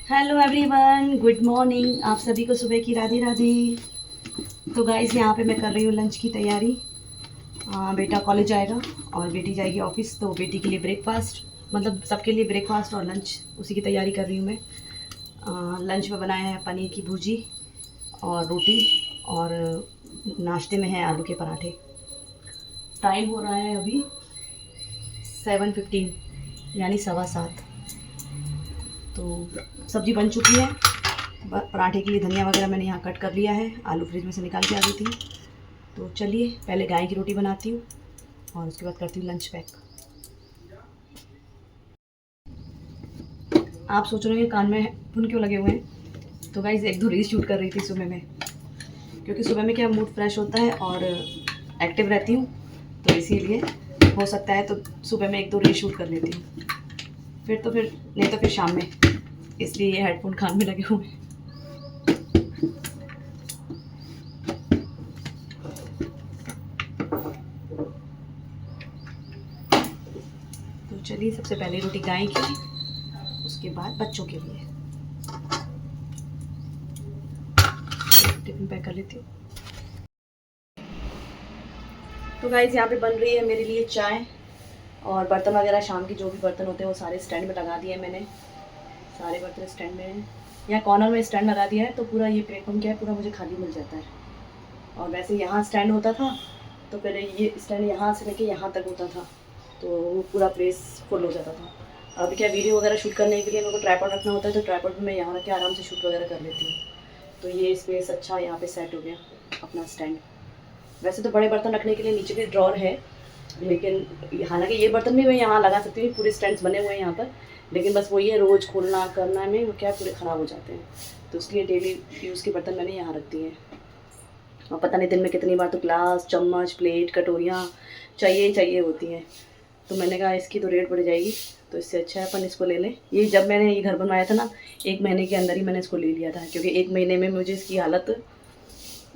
Hello everyone, good morning. आप सभी को सुबह की राधे राधे। तो गाइस यहाँ पे मैं कर रही हूँ लंच की तैयारी। बेटा कॉलेज जाएगा और बेटी जाएगी ऑफिस, तो बेटी के लिए ब्रेकफास्ट, मतलब सबके लिए ब्रेकफास्ट और लंच उसी की तैयारी कर रही हूँ मैं। लंच में बनाया है पनीर की भुर्जी और रोटी, और नाश्ते में है आलू के पराठे। टाइम हो रहा है अभी 7:15, यानी 7:15। तो सब्ज़ी बन चुकी है। पराठे के लिए धनिया वगैरह मैंने यहाँ कट कर लिया है, आलू फ्रिज में से निकाल के आ गई थी। तो चलिए पहले गाय की रोटी बनाती हूँ और उसके बाद करती हूँ लंच पैक। आप सोच रहे हैं कान में हेडफोन क्यों लगे हुए हैं? तो गाइस एक दो रील्स शूट कर रही थी सुबह में, क्योंकि सुबह में क्या मूड फ्रेश होता है और एक्टिव रहती हूँ, तो इसीलिए हो सकता है तो सुबह में एक दो रील्स शूट कर लेती हूँ। फिर नहीं तो फिर शाम में, इसलिए ये हेडफोन कान में लगे हुए हैं। तो चलिए सबसे पहले रोटी गाय की, उसके बाद बच्चों के लिए टिफिन पैक कर लेती हूँ। तो गाइस यहाँ पे बन रही है मेरे लिए चाय, और बर्तन वगैरह शाम के जो भी बर्तन होते हैं वो सारे स्टैंड में लगा दिए मैंने। सारे बर्तन स्टैंड में हैं। यहाँ कॉर्नर में स्टैंड लगा दिया है, तो पूरा ये प्लेटफॉर्म क्या है, पूरा मुझे खाली मिल जाता है। और वैसे यहाँ स्टैंड होता था, तो पहले ये स्टैंड यहाँ से लेके यहाँ तक होता था, तो वो पूरा प्लेस फुल हो जाता था। अब क्या वीडियो वगैरह शूट करने के लिए मेरे को ट्राइपॉड रखना होता है, तो ट्राइपॉड में मैं यहाँ रख के आराम से शूट वगैरह कर लेती हूँ। तो ये स्पेस अच्छा यहाँ पे सेट हो गया अपना स्टैंड। वैसे तो बड़े बर्तन रखने के लिए नीचे भी ड्रॉर है, लेकिन हालांकि ये बर्तन भी मैं यहाँ लगा सकती हूँ, पूरे स्टैंड्स बने हुए हैं यहाँ पर, लेकिन बस वही है रोज़ खोलना करना में वो क्या पूरे ख़राब हो जाते हैं, तो इसलिए डेली यूज़ के बर्तन मैंने यहाँ रख दिए हैं। और पता नहीं दिन में कितनी बार तो ग्लास, चम्मच, प्लेट, कटोरियाँ चाहिए होती हैं। तो मैंने कहा इसकी तो रेट बढ़ जाएगी, तो इससे अच्छा है अपन इसको ले लें। ये जब मैंने ये घर बनवाया था ना, 1 महीने के अंदर ही मैंने इसको ले लिया था, क्योंकि 1 महीने में मुझे इसकी हालत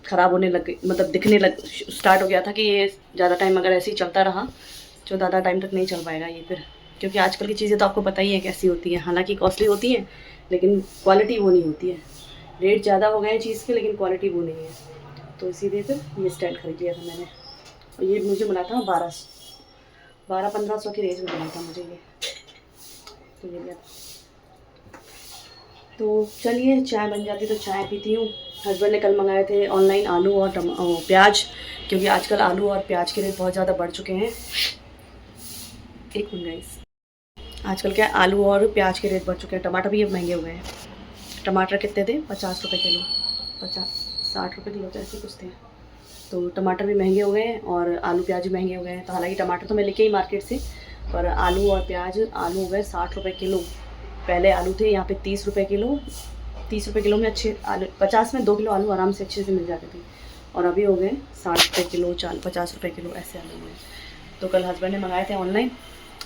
ख़राब होने लग गई, मतलब दिखने लग स्टार्ट हो गया था कि ये ज़्यादा टाइम अगर ऐसे ही चलता रहा तो ज़्यादा टाइम तक नहीं चल पाएगा ये फिर। क्योंकि आजकल की चीज़ें तो आपको पता ही है कैसी होती हैं, हालांकि कॉस्टली होती हैं लेकिन क्वालिटी वो नहीं होती है। रेट ज़्यादा हो गए हैं चीज़ के, लेकिन क्वालिटी वो नहीं है। तो इसीलिए फिर ये स्टैंड खरीद लिया था मैंने, और ये मुझे मिला था 1200-1500 की रेंज में मिला था मुझे ये। तो ये लिया। तो चलिए चाय बन जाती तो चाय पीती हूँ। हस्बैंड ने कल मंगाए थे ऑनलाइन आलू और प्याज, क्योंकि आजकल आलू और प्याज के रेट बहुत ज़्यादा बढ़ चुके हैं। एक मिनट गाइस, आजकल क्या आलू और प्याज के रेट बढ़ चुके हैं। टमाटर भी अब महंगे हो गए हैं। टमाटर कितने थे? 50 रुपये किलो, 60 रुपये किलो तो ऐसे कुछ थे। तो टमाटर भी महंगे हो गए हैं और आलू प्याज भी महंगे हो गए हैं। तो हालांकि टमाटर तो मैं लेके ही मार्केट से, पर आलू और प्याज, आलू हो गए 60 रुपये किलो। पहले आलू थे यहाँ पे 30 रुपये किलो। 30 रुपये किलो में अच्छे आलू, 50 में 2 किलो आलू आराम से अच्छे से मिल जाते थे, और अभी हो गए 60 रुपये किलो, 50 रुपये किलो ऐसे आलू हुए। तो कल हस्बैंड ने मंगाए थे ऑनलाइन,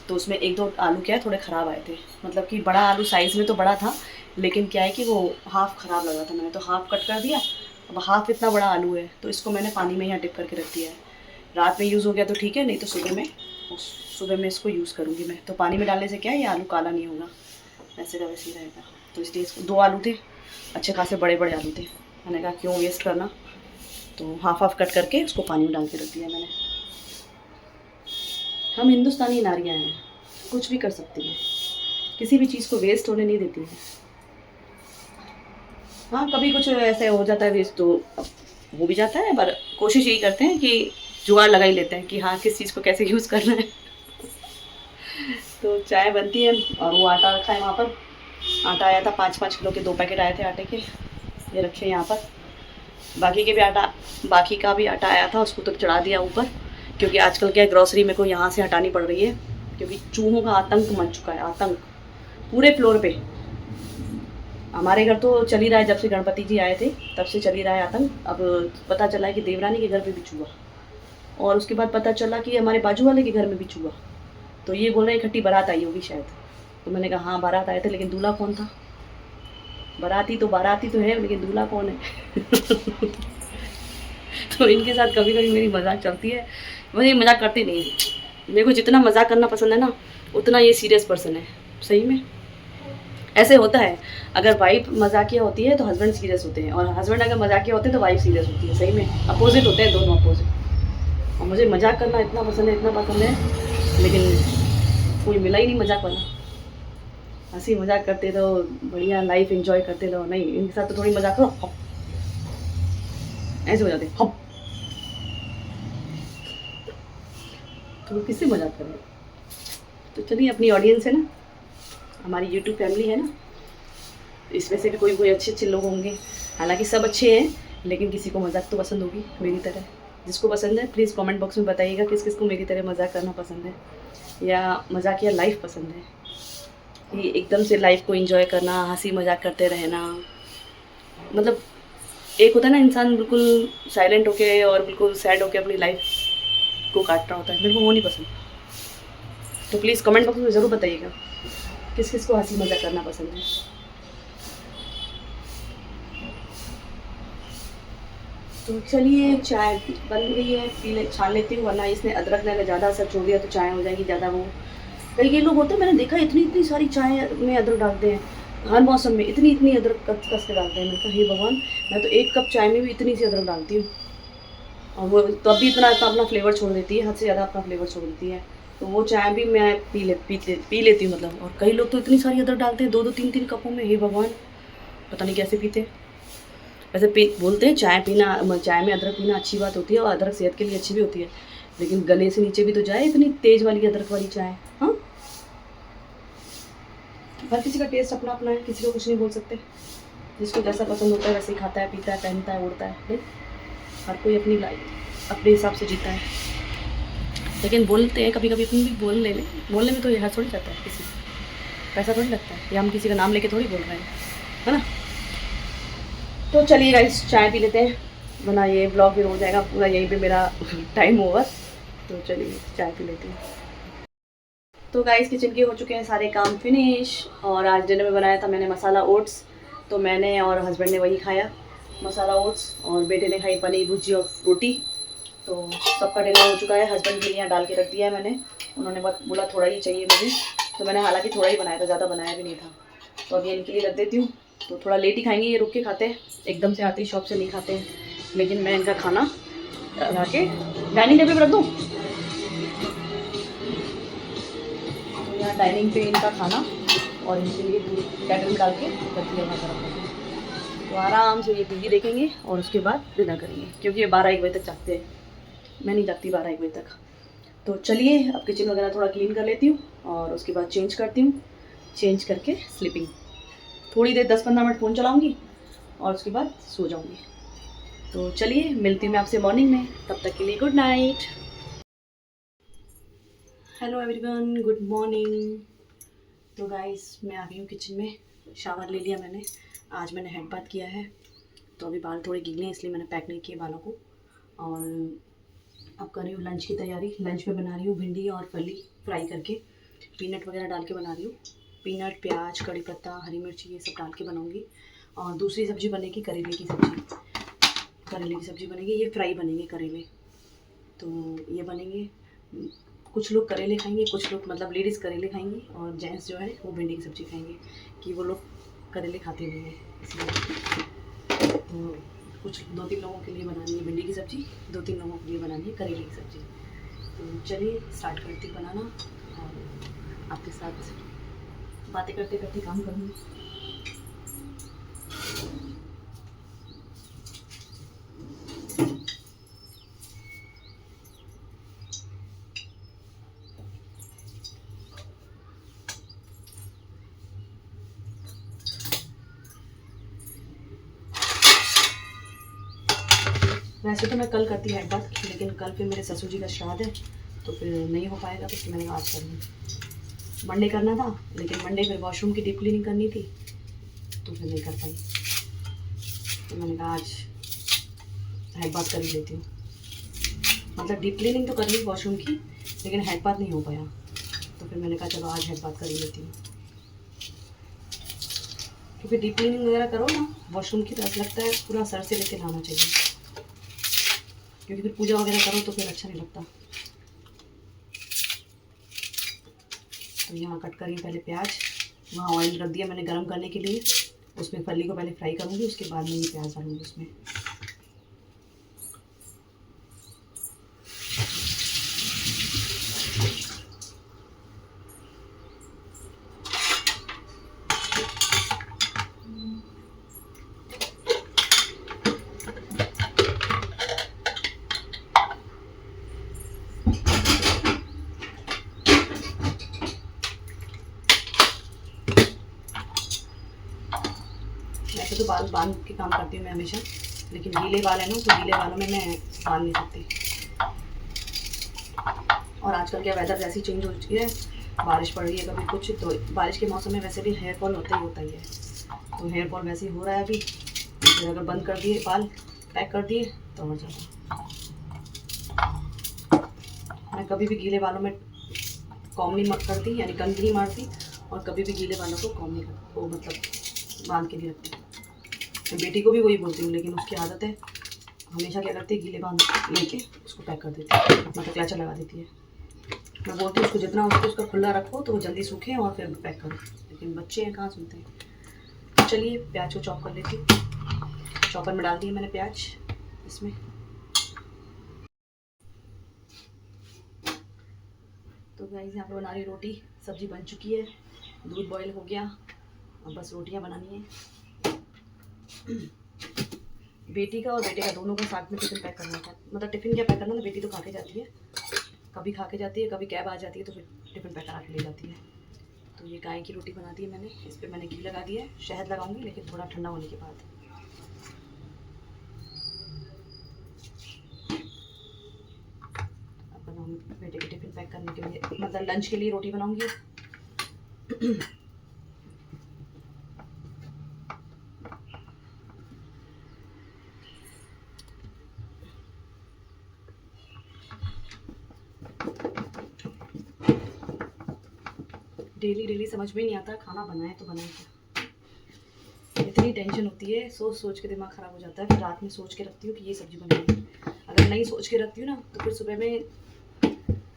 तो उसमें 1-2 आलू क्या है थोड़े ख़राब आए थे। मतलब कि बड़ा आलू साइज़ में तो बड़ा था, लेकिन क्या है कि वो हाफ़ ख़राब लगा था। मैंने तो हाफ़ कट कर दिया। अब हाफ़ इतना बड़ा आलू है, तो इसको मैंने पानी में यहाँ डिप करके रख दिया है। रात में यूज़ हो गया तो ठीक है, नहीं तो सुबह में इसको यूज़ करूँगी मैं। तो पानी में डालने से क्या है, ये आलू काला नहीं होगा, वैसे का वैसे ही रहेगा। तो इसलिए इसको 2 आलू थे, अच्छे खासे बड़े बड़े आलू थे। मैंने कहा क्यों वेस्ट करना, तो हाफ़ कट करके उसको पानी में डाल के रख दिया मैंने। हम हिंदुस्तानी नारियाँ हैं, कुछ भी कर सकती हैं, किसी भी चीज़ को वेस्ट होने नहीं देती हैं। हाँ कभी कुछ ऐसे हो जाता है वेस्ट, तो हो भी जाता है, पर कोशिश यही करते हैं कि जुगाड़ लगा ही लेते हैं कि हाँ किस चीज़ को कैसे यूज़ करना है। तो चाय बनती है, और वो आटा रखा है वहाँ पर। आटा आया था 5-5 किलो के 2 पैकेट आए थे आटे के, ये रखे यहाँ पर। बाकी का भी आटा आया था, उसको तो चढ़ा दिया ऊपर, क्योंकि आजकल क्या ग्रॉसरी मेरे को यहाँ से हटानी पड़ रही है, क्योंकि चूहों का आतंक मच चुका है, आतंक पूरे फ्लोर पे। हमारे घर तो चल ही रहा है, जब से गणपति जी आए थे तब से चल ही रहा है आतंक। अब पता चला है कि देवरानी के घर पे भी चूहा, और उसके बाद पता चला कि हमारे बाजू वाले के घर में भी चूहा। तो ये बोल रहे हैं इकट्ठी बारात आई होगी शायद। तो मैंने कहा हाँ बारात आए थे, लेकिन दूल्हा कौन था? बाराती तो है, लेकिन दूल्हा कौन है? तो इनके साथ कभी कभी मेरी मजाक चलती है। वही मजाक करती नहीं, मेरे को जितना मजाक करना पसंद है ना, उतना ये सीरियस पर्सन है सही में। ऐसे होता है, अगर वाइफ मजाकिया होती है तो हस्बैंड सीरियस होते हैं, और हस्बैंड अगर मजाकिया होते हैं तो वाइफ सीरियस होती है। सही में अपोजिट होते हैं, दोनों अपोजिट। और मुझे मजाक करना इतना पसंद है, इतना पसंद है, लेकिन कोई मिला ही नहीं मजाक वाला। हंसी मजाक करते रहो, बढ़िया लाइफ एंजॉय करते रहो। नहीं, इनके साथ तो थोड़ी मजाक करो, हप ऐसे हो जाते हप, तो किससे मजाक करें। तो चलिए, अपनी ऑडियंस है ना, हमारी यूट्यूब फैमिली है ना, इसमें से भी कोई कोई अच्छे अच्छे लोग होंगे। हालांकि सब अच्छे हैं, लेकिन किसी को मजाक तो पसंद होगी मेरी तरह। जिसको पसंद है प्लीज़ कमेंट बॉक्स में बताइएगा किस किस को मेरी तरह मजाक करना पसंद है, या मजाक या लाइफ पसंद है, कि एकदम से लाइफ को एंजॉय करना, हंसी मजाक करते रहना। मतलब एक होता है ना, इंसान बिल्कुल साइलेंट होके और बिल्कुल सैड होके अपनी लाइफ को काट रहा होता है, मेरे को वो नहीं पसंद। तो प्लीज़ कमेंट बॉक्स में ज़रूर बताइएगा किस किस को हंसी मजाक करना पसंद है। तो चलिए, चाय बन गई है, पी ले, छान लेती हूँ, वरना इसने अदरक ने अगर ज़्यादा असर छोड़ दिया तो चाय हो जाएगी ज़्यादा वो। कई लोग होते हैं, मैंने देखा इतनी इतनी सारी चाय में अदरक डालते हैं, हर मौसम में इतनी इतनी अदरक कस कस के डालते हैं। मैंने कहा हे भगवान, मैं तो एक कप चाय में भी इतनी सी अदरक डालती हूँ, और वो तब भी इतना इतना अपना फ्लेवर छोड़ देती है, हद से ज़्यादा अपना फ्लेवर छोड़ देती है। तो वो चाय भी मैं पी लेती हूँ मतलब। और कई लोग तो इतनी सारी अदरक डालते हैं, दो दो तीन तीन कपों में, हे भगवान, पता नहीं कैसे पीते। वैसे बोलते हैं चाय पीना, चाय में अदरक पीना अच्छी बात होती है, और अदरक सेहत के लिए अच्छी भी होती है, लेकिन गले से नीचे भी तो जाए इतनी तेज़ वाली अदरक वाली चाय। हाँ, हर किसी का टेस्ट अपना अपना है, किसी को कुछ नहीं बोल सकते। जिसको जैसा पसंद होता है वैसे ही खाता है, पीता है, पहनता है, उड़ता है। नहीं, हर कोई अपनी लाइफ अपने हिसाब से जीता है। लेकिन बोलते हैं कभी कभी अपनी भी बोलने में तो ये हर थोड़ी जाता है, किसी पैसा थोड़ी लगता है, या हम किसी का नाम लेके थोड़ी बोल रहे हैं, है ना। तो चलिए गाइस, चाय पी लेते हैं, वरना ये ब्लॉग भी हो जाएगा पूरा यहीं पे मेरा टाइम ओवर। तो चलिए चाय पी लेते हैं। तो गाइस, किचन के हो चुके हैं सारे काम फिनिश, और आज डिनर में बनाया था मैंने मसाला ओट्स। तो मैंने और हस्बैंड ने वही खाया, मसाला ओट्स, और बेटे ने खाई पनीर भुर्जी और रोटी। तो सबका डिनर हो चुका है। हस्बैंड के लिए यहाँ डाल के रख दिया है मैंने, उन्होंने बोला थोड़ा ही चाहिए मुझे, तो मैंने हालांकि थोड़ा ही बनाया था, ज़्यादा बनाया भी नहीं था। तो अभी इनके लिए रख देती हूँ, तो थोड़ा लेट ही खाएंगे, ये रुक के खाते हैं, एकदम से आते ही शॉप से नहीं खाते हैं। लेकिन मैं इनका खाना ला के डाइनिंग टेबल पर रख दूँ, तो यहाँ डाइनिंग पे इनका खाना, और इनके लिए दूध कैटल में डाल के रख दिया वहाँ। तो आराम से ये टीवी देखेंगे और उसके बाद डिनर करेंगे, क्योंकि ये 12-1 बजे तक जागते हैं, मैं नहीं जागती 12-1 बजे तक। तो चलिए, अब किचन वगैरह थोड़ा क्लीन कर लेती हूँ, और उसके बाद चेंज करती हूँ, चेंज करके स्लीपिंग, थोड़ी देर 10-15 मिनट फ़ोन चलाऊँगी, और उसके बाद सो जाऊँगी। तो चलिए, मिलती हूँ मैं आपसे मॉर्निंग में, तब तक के लिए good night. Hello everyone, good morning. तो गाइस, मैं आ गई हूँ किचन में, शावर ले लिया मैंने, आज मैंने हेड बाथ किया है। तो अभी बाल थोड़े गीले हैं, इसलिए मैंने पैक नहीं किए बालों को। और अब कर रही हूँ लंच की तैयारी। लंच में बना रही हूँ भिंडी और फली फ्राई करके, पीनट वगैरह डाल के बना रही हूँ। पीनट, प्याज, कड़ी पत्ता, हरी मिर्ची, ये सब डाल के बनाऊँगी। और दूसरी सब्ज़ी बनेगी करेले की सब्ज़ी, करेले की सब्ज़ी बनेगी, ये फ्राई बनेंगे करेले। तो ये बनेंगे, कुछ लोग करेले खाएंगे, कुछ लोग मतलब लेडीज़ करेले खाएंगी, और जेंट्स जो है वो भिंडी की सब्ज़ी खाएंगे, कि वो लोग करेले खाते नहीं हैं इसलिए। तो कुछ 2-3 लोगों के लिए बनानी है भिंडी की सब्ज़ी, 2-3 लोगों के लिए बनानी है करेले की सब्ज़ी। तो चलिए स्टार्ट करती बनाना, और आपके साथ बातें करते करते काम करूँगी। वैसे तो मैं कल करती हेड बाथ, लेकिन कल फिर मेरे ससुर जी का श्राद्ध है, तो फिर नहीं हो पाएगा, तो मैंने आज कर ली। मंडे करना था, लेकिन मंडे फिर वॉशरूम की डीप क्लीनिंग करनी थी, तो फिर नहीं कर पाई। तो मैंने कहा आज हेड बाथ कर ही लेती हूँ। मतलब डीप क्लीनिंग तो कर ली वॉशरूम की, लेकिन हेड बाथ नहीं हो पाया, तो फिर मैंने कहा चलो आज हेड बाथ कर ही लेती हूँ। क्योंकि डीप क्लीनिंग वगैरह करो ना वॉशरूम की, तो ऐसा लगता है पूरा सर से लेके नहाना चाहिए, क्योंकि फिर पूजा वगैरह करो तो फिर अच्छा नहीं लगता। तो यहाँ कट करी पहले प्याज, वहाँ ऑयल रख दिया मैंने गरम करने के लिए। उसमें फली को पहले फ्राई करूँगी, उसके बाद में ये प्याज डालूँगी उसमें। वैसे तो बाल बांध के काम करती हूँ मैं हमेशा, लेकिन गीले बाल है ना, तो गीले बालों में मैं बांध नहीं सकती। और आजकल क्या वेदर जैसी चेंज हो चुकी है, बारिश पड़ रही है कभी कुछ, तो बारिश के मौसम में वैसे भी हेयर फॉल होता ही है। तो हेयर फॉल वैसे ही हो रहा है अभी। फिर अगर बंद कर दिए बाल, पैक कर दिए, तो और ज़्यादा। मैं कभी भी गीले बालों में कॉम नहीं करती, यानी कंघी नहीं मारती, और कभी भी गीले बालों को कॉम नहीं करती, वो मतलब बांध के नहीं रखती। मैं बेटी को भी वही बोलती हूँ, लेकिन उसकी आदत है हमेशा क्या करती है, गीले बांध लेके उसको पैक कर देती है, मतलब क्लचर लगा देती है। मैं बोलती हूँ उसको जितना उसको उसका खुला रखो तो वो जल्दी सूखे और फिर पैक करो, लेकिन बच्चे हैं कहाँ सुनते हैं। चलिए प्याज को चॉप कर लेती हूँ। चॉपर में डाल दिया मैंने प्याज इसमें। तो गाइस यहाँ पे बना रही रोटी, सब्जी बन चुकी है, दूध बॉईल हो गया, अब बस रोटियाँ बनानी है। बेटी का और बेटे का दोनों का साथ में टिफ़िन पैक करना था, मतलब टिफ़िन क्या पैक करना था, बेटी तो खा के जाती है, कभी खा के जाती है, कभी कैब आ जाती है तो फिर टिफ़िन पैक करा के ले जाती है। तो ये गाय की रोटी बना दी है मैंने, इस पर मैंने घी लगा दिया है, शहद लगाऊंगी लेकिन थोड़ा ठंडा होने के बाद। अब बनाऊंगी बेटे के टिफ़िन पैक करने के लिए, मतलब लंच के लिए रोटी बनाऊंगी। डेली समझ में नहीं आता खाना बनाए तो बनाए क्या, इतनी टेंशन होती है, सोच सोच के दिमाग ख़राब हो जाता है। फिर रात में सोच के रखती हूँ कि ये सब्ज़ी बनाएगी, अगर नहीं सोच के रखती हूँ ना तो फिर सुबह में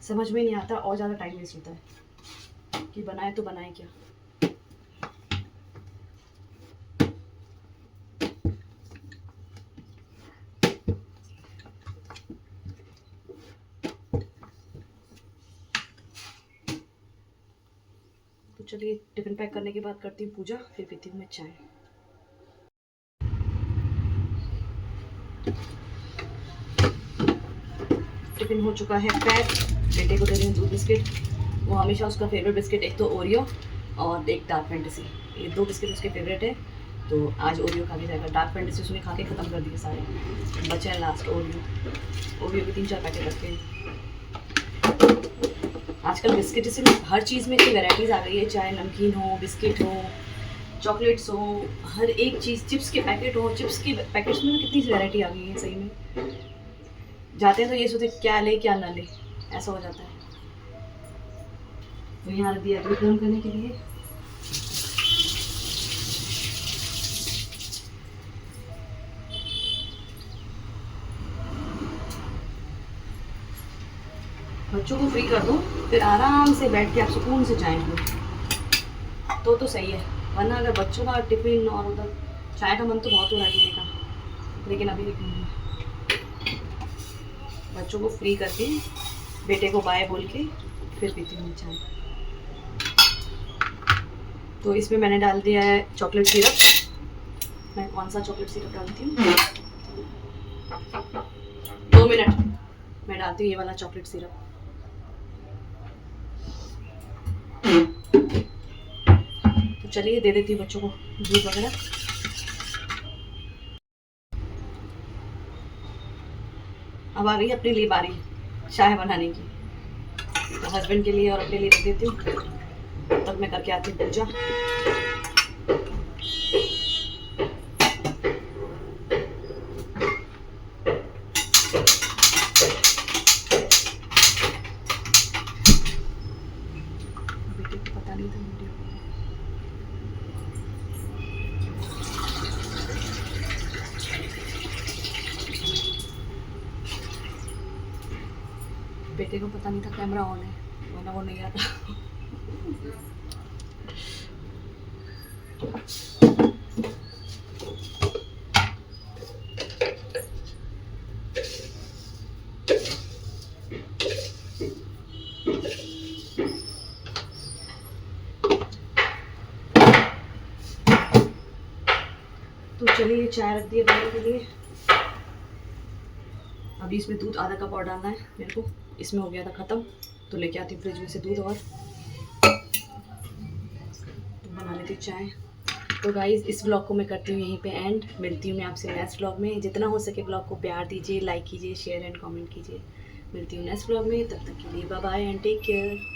समझ में नहीं आता और ज़्यादा टाइम वेस्ट होता है कि बनाए तो बनाए क्या। तो चलिए टिफ़िन पैक करने के बाद करती हूँ पूजा, फिर पीती हूँ मैं चाय। टिफ़िन हो चुका है पैक, बेटे को दे रही हूँ दूध बिस्किट। वो हमेशा उसका फेवरेट बिस्किट एक तो ओरियो और एक डार्क फैंटेसी, ये दो बिस्किट उसके फेवरेट है, तो आज ओरियो खा के जाएगा। डार्क फैंटेसी उसने खा के ख़त्म कर दिए सारे, बचे हैं लास्ट ओरियो के 3-4 पैकेट रखे हैं। आजकल बिस्किट से हर चीज़ में इतनी वैराइटीज़ आ गई है, चाहे नमकीन हो, बिस्किट हो, चॉकलेट्स हो, हर एक चीज़, चिप्स के पैकेट हो, चिप्स के पैकेट्स में कितनी वैराइटी आ गई है। सही में जाते हैं तो ये सोचते क्या ले क्या ना ले, ऐसा हो जाता है। तो यहाँ रख दिया दूध गर्म करने के लिए। बच्चों को फ्री कर दो, फिर आराम से बैठ के आप सुकून से जाएंगे तो सही है। वरना अगर बच्चों का टिफ़िन और उधर चाय का मन तो बहुत हो रहा है पीने का, लेकिन अभी नहीं, बच्चों को फ्री करके बेटे को बाय बोल के फिर पीती हूँ चाय। तो इसमें मैंने डाल दिया है चॉकलेट सिरप। मैं कौन सा चॉकलेट सिरप डालती हूँ, 2 मिनट मैं डालती हूँ ये वाला चॉकलेट सिरप। तो चलिए दे देती हूँ बच्चों को दूध वगैरह। अब आ गई अपने लिए बारी चाय बनाने की, तो हस्बैंड के लिए और अपने लिए रख देती हूँ, तब मैं करके आती हूँ पूजा। बेटे को पता नहीं था वीडियो, बेटे को पता नहीं था कैमरा ऑन है, वरना वो नहीं आता। तो चलिए चाय रख दी है बनने के लिए। अभी इसमें दूध आधा कप और डालना है मेरे को, इसमें हो गया था ख़त्म, तो लेके आती हूँ फ्रिज में से दूध और तो बना लेती हूँ चाय। तो गाइज़ इस ब्लॉग को मैं करती हूँ यहीं पे एंड। मिलती हूँ मैं आपसे नेक्स्ट ब्लॉग में। जितना हो सके ब्लॉग को प्यार दीजिए, लाइक कीजिए, शेयर एंड कमेंट कीजिए। मिलती हूँ नेक्स्ट ब्लॉग में, तब तक के लिए bye bye and take care.